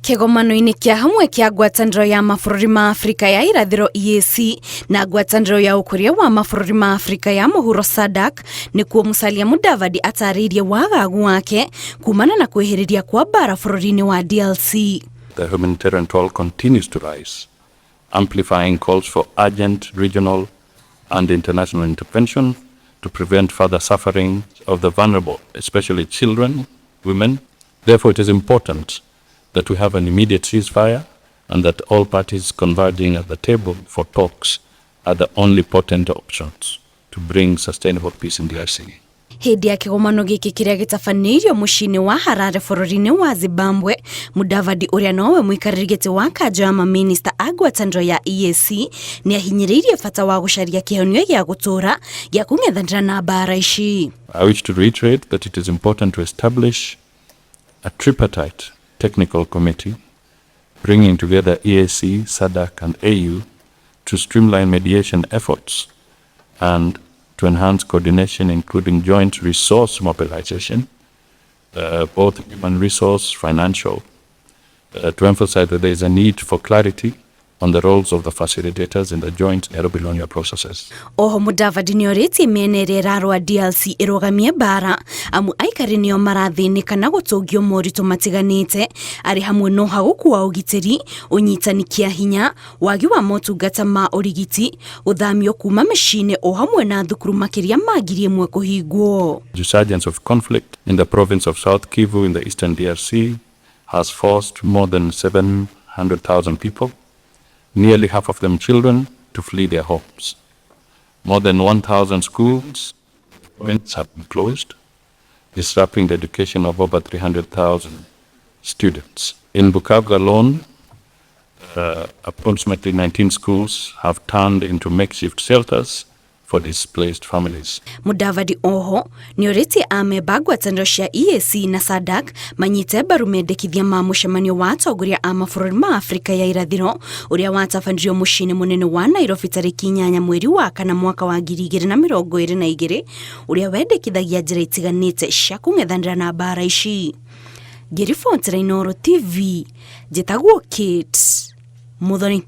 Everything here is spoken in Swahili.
Kĩgomano-inĩ kĩa hamwe kĩa ngwatanĩro ya mabũrũri ma Afrika ya irathĩro EAC na ngwatanĩro ya ũkũria wa mabũrũri ma Afrika ya mũhuro SADC nĩkuo Musalia Mudavadi atarĩirie wagagu wake kumana na kwĩhĩrĩria kwa mbara bũrũri-inĩ wa DRC. The humanitarian toll continues to rise, amplifying calls for urgent regional and international intervention to prevent further suffering of the vulnerable, especially children, women. Therefore, it is important that we have an immediate ceasefire and that all parties converging at the table for talks are the only potent options to bring sustainable peace in DRC. Hĩndĩ ya kĩgomano gĩkĩ kĩrĩa gĩtabanĩirio mũciĩ-inĩ wa Harare bũrũri-inĩ wa Zimbabwe, Mudavadi ũrĩa nowe mũikarĩri gĩtĩ wa kanjo ya mamĩnĩsta a ngwatanĩro ya EAC nĩ ahinyĩrĩirie bata wa gũcaria kĩhonia gĩa gũtũũra gĩa kũng'ethanĩra na mbara ici. I wish to reiterate that it is important to establish a tripartite technical committee bringing together EAC, SADC and AU to streamline mediation efforts and to enhance coordination, including joint resource mobilization, both human resource, financial, to emphasize that there is a need for clarity on the roles of the facilitators in the joint Nairobi processes. Oho Mudavadi nĩorĩtie mĩena ĩrĩa ĩrarũa DRC ĩrũgamie mbara amu aikari nĩo marathĩnĩka na gũtũngio moritũ matiganĩte arĩ hamwe na ũhagũku wa ũgitĩri, ũnyitani kĩa hinya, wagi wa motungata ma ũrigiti, gũthamio kuma mĩciĩ-inĩ o hamwe na thukuru makĩria ma 1,000 kũhingwo. The resurgence of conflict in the province of South Kivu in the eastern DRC has forced more than 700,000 people, nearly half of them children, to flee their homes. More than 1,000 schools have been closed, disrupting the education of over 300,000 students. In Bukavu alone, approximately 19 schools have turned into makeshift shelters for displaced families. Mudavadi oho nĩorĩtie amemba ngwatanĩro cia EAC na SADC manyite mbaru mendekithia ma mũcemanio wa atongoria a mabũrũri ma Afrika ya irathĩro ũrĩa watabanirio mũciĩ-inĩ mũnene wa Nairobi tarĩki 8 mweri wa kana mwaka wa 2022 ũrĩa wendekithagia njĩra itiganĩte cia kũng'ethanĩra na mbara ici. Ngĩribotera Inooro TV, njĩtagwo Kate Muthoni.